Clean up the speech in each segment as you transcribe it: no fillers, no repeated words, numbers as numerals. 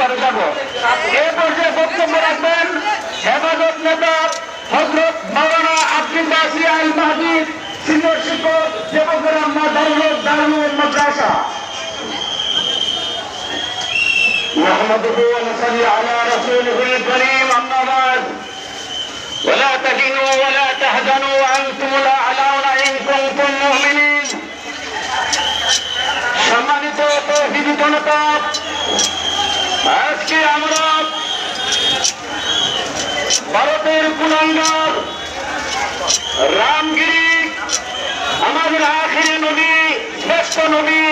আরো যাবো। এ পর্যায়ে বক্তব্য রাখবেন হেফাজত নেতা হযরত মাওলানা আব্দুল বাসি আল মাহদী, সিনিয়র শিক্ষক, দেবগ্রাম দারুল মাদ্রাসা। নাহমাদুহু ওয়া নুসাল্লি আলা রাসূলিহিল কারীম, আম্মা বা'দ। ولا تهنوا ولا تحزنوا وأنتم الأعلون إن كنتم مؤمنين। সম্মানিত তৌহিদি জনতা, আজকে আমরা ভারতের কুলাঙ্গার রামগিরি, আমাদের আখিরি নবী, শ্রেষ্ঠ নবী,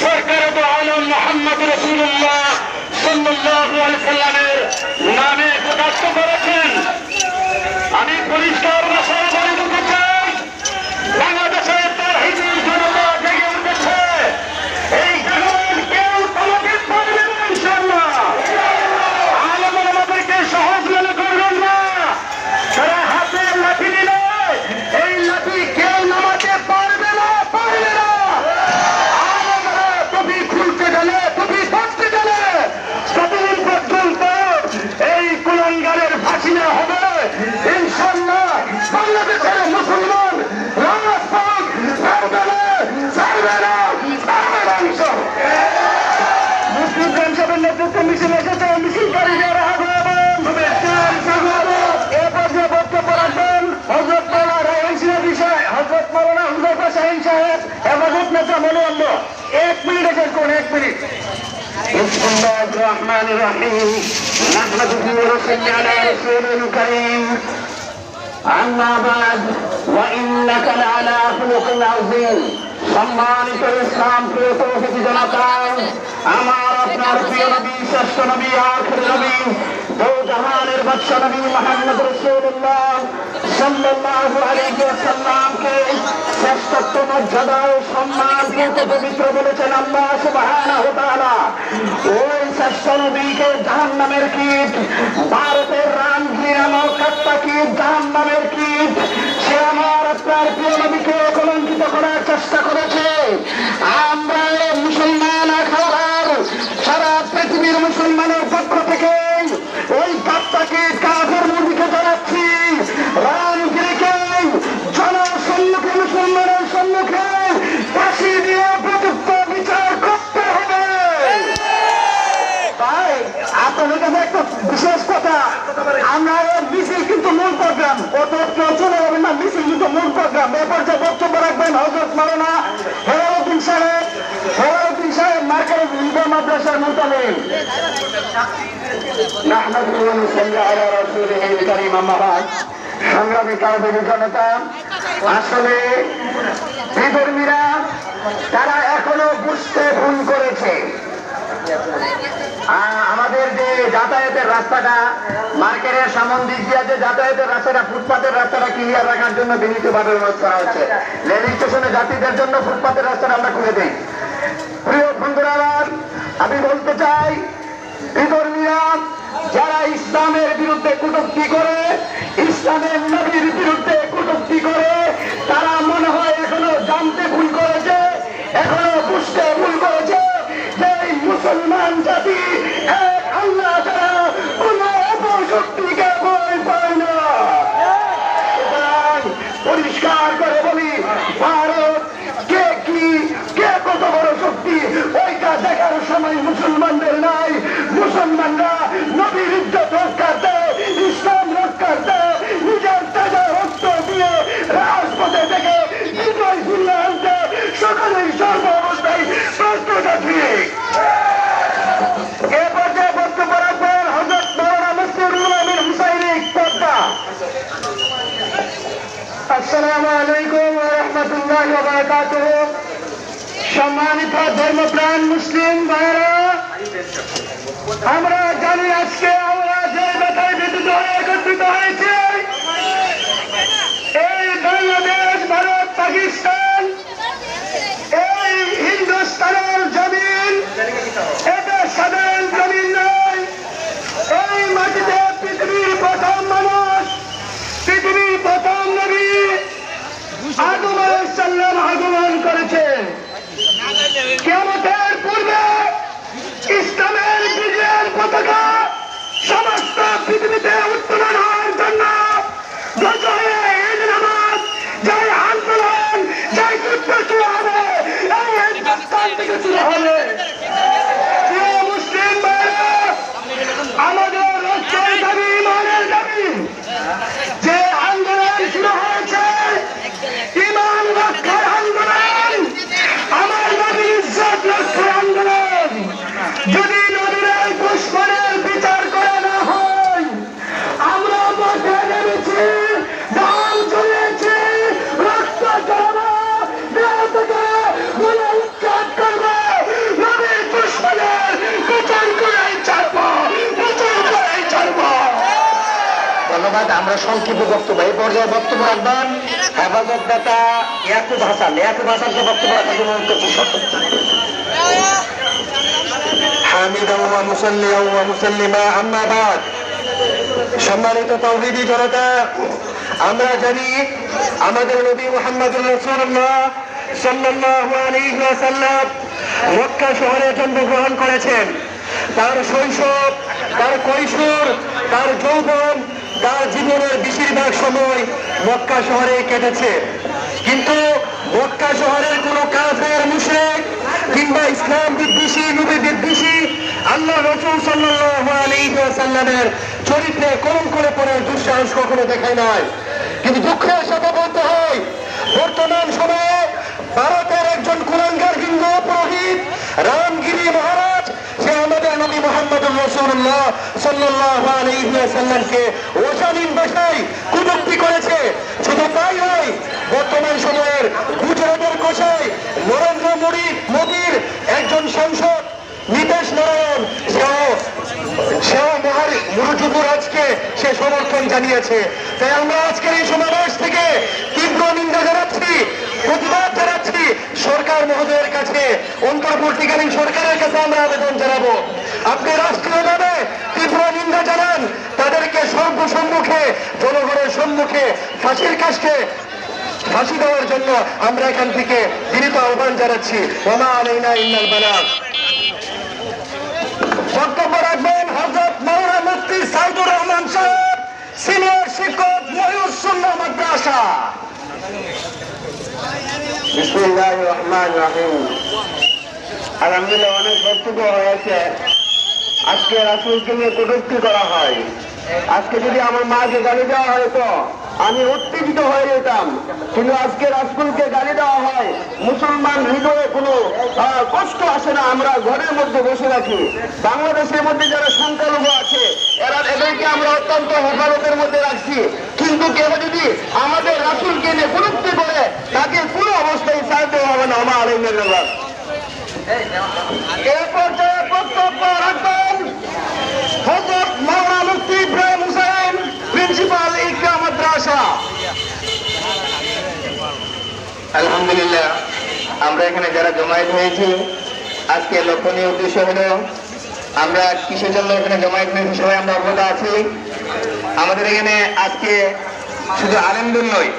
সরকার দু আলম মুহাম্মদ রাসূলুল্লাহ সাল্লাল্লাহু আলাইহি সাল্লামের নামে কটাক্ষ করেছেন। আমি পরিষ্কার ভাষায় বলে দিতে চাই, বাংলাদেশের তাওহীদি জনতা জেগে উঠেছে। এই জায়গায় কেউ তোমাকে পারবে না ইনশাআল্লাহ। আলেমরা আমাদেরকে সহজ মনে করবেন না। তারা হাতে লাঠি নিলে এই লাঠি কেউ নামাতে পারবে না, পারবে না। আলেমরা টুপি খুলতে গেলে, টুপি ধরতে গেলে ততদিন পর্যন্ত এই কুলাঙ্গারের ফাঁসি না হবে ইনশাআল্লাহ। বাংলাদেশের মুসলমান রাজপথ ছাড়বে না, ছাড়বে না, ছাড়বে না ইনশাআল্লাহ। মুসলিম জনসভার নেতৃত্বে মিছিল এসেছে, মিছিলকারীদের আগমন শুভেচ্ছার স্বাগত। এ পর্যায়ে বক্তব্য রাখবেন হযরত মাওলানা রায়হান সাহেব বিষয়, হযরত মাওলানা হুযায়ফা শাহীন সাহেব, হেফাজত নেতা মনোয়াল্য। 1 মিনিট এসেছেন, কোন 1 মিনিট। বিসমিল্লাহির রহমানির রহিম, নাহমাদুহু ওয়া নুসাল্লি আলা রাসূলিল কারীম, আম্মা বা'দ, ওয়া ইন্নাকা লা'আলা খুলুকিন আযীম। সম্মানিত ইসলাম প্রিয় তৌহিদি জনতা, আমার আপনার প্রিয় নবী, শ্রেষ্ঠ নবী, আখির নবী, দো জাহানের বাদশা নবী মুহাম্মদ রাসূলুল্লাহ সাল্লাল্লাহু আলাইহি ওয়াসাল্লামকে শ্রেষ্ঠত্ব, মর্যাদা ও সম্মান দিয়ে পবিত্র বলেছেন আল্লাহ সুবহানাহু ওয়া তাআলা। ওই শ্রেষ্ঠ নবীকে জাহান্নামের কীট, ভারতের রামগিরি নামক কাট্টা কীট, জাহান্নামের কীট, সে আমার আপনার প্রিয় নবীকে কলঙ্কিত করার চেষ্টা করেছে। আমরা মুসলমান আখাড়ার সারা পৃথিবীর মুসলমানের পক্ষ থেকে ওই কাট্টাকে কাফের নবীকে জানাচ্ছি, রামগিরিকে জনসম্মুখে, মুসলমানের সম্মুখে ফাঁসি দিয়ে উপযুক্ত বিচার করতে হবে। তাই আপনাদের কাছে একটা বিশেষ কথা, আমরা মিছিল কিন্তু মূল প্রোগ্রাম, অত কেউ চলে যাবে না, মিছিল কিন্তু মূল প্রোগ্রাম। এ পর্যায়ে বক্তব্য রাখবেন হযরত মাওলানা হেলালউদ্দিন সাহেব, হেলালউদ্দিন সাহেব মার্কাজ হিন্দু মাদ্রাসার মুতালিম। নাহমাদুহু ওয়া নুসাল্লি আলা রাসূলিল কারীম, আম্মা বা'দ। সংগ্রামী তাওহীদি জনতা, আসলে বিধর্মীরা তারা এখনো বুঝতে ভুল করেছে। আমাদের যে যাতায়াতের রাস্তাটা, মার্কেটের সামন দিক দিয়ে যে যাতায়াতের রাস্তাটা, ফুটপাতের রাস্তাটা ক্লিয়ার রাখার জন্য বিনীতভাবে অনুরোধ করা হচ্ছে। রেল স্টেশনে যাত্রীদের জন্য ফুটপাতের রাস্তাটা আমরা খুলে দিই। প্রিয় বন্ধুরা, আমি বলতে চাই, বিধর্মীরা যারা ইসলামের বিরুদ্ধে কটূক্তি করে, ইসলামের নবীর বিরুদ্ধে কটূক্তি করে, তারা মনে হয় এখনো জানতে ভুল করেছে, এখনো বুঝতে ভুল করেছে যে মুসলমান জাতি এক আল্লাহ ছাড়া কোন অপশক্তিকে ভয় পায় না। পরিষ্কার করে বলি, ভারত কে কি, কে কত বড় শক্তি, ওইটা দেখার সময় মুসলমানদের নাই। মুসলমানরা নবীর ইজ্জত রক্ষার্থে, ইসলাম রক্ষার্থে নিজের তাজা রক্ত দিয়ে রাজপথে থেকে বিজয় ফিরিয়ে আনতে সকলেই সর্ব অবস্থায় প্রস্তুত আছি। এ পর্যায়ে বক্তব্য রাখবেন হযরত মাওলানা মুফতিউল আমিন হুসাইনি পদ্মা। আসসালামু আলাইকুম ওয়া রাহমাতুল্লাহি ওয়া বারাকাতুহু। সম্মানিত ধর্মপ্রাণ মুসলিম ভাইরা, আমরা জানি আজকে আমরা যে ব্যথায় ব্যতীত হয়ে একত্রিত হয়েছে, এই বাংলাদেশ, ভারত, পাকিস্তান, এই হিন্দুস্তানের জমিন, এটা সাধারণ জমিন নয়। এই মাটিতে পৃথিবীর প্রথম মানুষ, পৃথিবীর প্রথম নবী আদম আলাইহিস সালাম আগমন করেছেন। কিয়ামতের পূর্বে ইসলামের বিজয়ের পতাকা সমস্ত পৃথিবীতে উত্তোলন হওয়ার জন্য দ্রুত হয়ে ঈদ নামাজ যাই আন্দোলন যাই যুদ্ধ শুরু হবে এই হিন্দুস্তান থেকে শুরু হবে। প্রিয় মুসলিম ভাইরা, আমাদের রক্তের দাবি ইমানের দাবি যে আন্দোলন শুরু হয়েছে ইমান রক্ষার আন্দোলন, আমার নবীর ইজ্জত রক্ষার আন্দোলন। যদি নবীর দুশ্মনের বিচার করা না হয়, আমরা মাঠে নেমেছি, দাম চলেছে, রক্ত ঝরাবো, দেহ থেকে গুলো উৎখাত করবো, নবীর দুশ্মনের বিচার করাই ছাড়বো, বিচার করাই ছাড়বো। ধন্যবাদ। আমরা সংক্ষিপ্ত বক্তব্য এই পর্যায়ে বক্তব্য রাখবেন হেফাজত নেতা ইয়াকুব হাসান। ইয়াকুব হাসানকে বক্তব্য রাখার জন্য অনুরোধ করছি। হামিদা ওয়া মুসাল্লিয়া ওয়া মুসাল্লিমা আম্মা বাদ। সম্মানিত তাওহীদি জনতা, আমরা জানি আমাদের নবী মুহাম্মদুর রাসূলুল্লাহ সাল্লাল্লাহু আলাইহি ওয়াসাল্লাম মক্কা শহরে জন্মগ্রহণ করেছেন। তার শৈশব, তার কৈশোর, তার যৌবন, তার জীবনের বেশিরভাগ সময় মক্কা শহরে কেটেছে। কিন্তু মক্কা শহরের কোন কাফের মুশরিক কিংবা ইসলাম বিদ্বেষী নবী বিদ্বেষী আল্লাহ রাসূল সাল্লাল্লাহু আলাইহি ওয়াসাল্লামের চরিত্রে কলঙ্ক করে পড়ার দুঃসাহস কখনো দেখায় নাই। কিন্তু দুঃখের সাথে বলতে হয়, বর্তমান সময়ে ভারতের একজন কুলাঙ্গার হিন্দু পুরোহিত রামগিরি মহারাজ সে আমাদের নবী মুহাম্মদুর রাসূলুল্লাহ সাল্লাল্লাহু আলাইহি ওয়াসাল্লামকে অশালীন ভাষায় কটূক্তি করেছে। শুধু তাই নয়, বর্তমান সময়ের গুজরাটের কোষায় নরেন্দ্র মোদীর একজন সাংসদ নীতিশ নারায়ণ সেও যুবরাজকে সে সমর্থন জানিয়েছে। তাই আমরা আজকের এই সমাবেশ থেকে তীব্র নিন্দা জানাচ্ছি, প্রতিবাদ জানাচ্ছি সরকার মহোদয়ের কাছে, অন্তর্বর্তীকালীন সরকারের কাছে আমরা আবেদন জানাবো, আপনি রাষ্ট্রীয়ভাবে তীব্র নিন্দা জানান, তাদেরকে সর্বসম্মুখে জনগণের সম্মুখে ফাঁসির কাজকে ফাঁসি দেওয়ার জন্য আমরা এখান থেকে বিনীত আহ্বান জানাচ্ছি। ওমা আলাইনা ইল্লাল বালাগ। বক্তব্য রাখবেন হযরত মাওলানা মুফতি সাইদুর রহমান সাহেব, সিনিয়র শিক্ষক মহিউস সুন্নাহ মাদ্রাসা। বিসমিল্লাহির রহমানির রহিম। আলহামদুলিল্লাহ, অনেক বক্তব্য হয়েছে। আজকে রাসূলকে নিয়ে কটূক্তি করা হয়। আজকে যদি আমার মাকে গালি দেওয়া হয় তো আমি উত্তেজিত হয়ে যেতাম, কিন্তু আজকে রাসূলকে গালি দেওয়া হয়, মুসলমান হৃদয়ে কোনো কষ্ট আসে না। আমরা ঘরের মধ্যে বসে রাখি। বাংলাদেশের মধ্যে যারা সংখ্যালঘু আছে এদেরকে আমরা অত্যন্ত হেফাজতের মধ্যে রাখছি, কিন্তু কেউ যদি আমাদের রাসূলকে নিয়ে কটূক্তি করে তাকে কোনো অবস্থায় ছাড় দেওয়া হবে না। ওমা আলাইনা ইল্লাল বালাগ। এই পর্যায়ে বক্তব্য রাখবেন হযরত মাওলানা মুফতি ইব্রাহিম হুসাইন, প্রিন্সিপাল ইকরা মাদ্রাসা। আলহামদুলিল্লাহ, আমরা এখানে যারা জমায়েত হয়েছি, আজকে লক্ষণীয় উদ্দেশ্য হলো আমরা কিসের জন্য এখানে জমায়েত হয়েছি সবাই আমরা অবগত আছি। আমাদের এখানে আজকে শুধু আলেমদের নয়,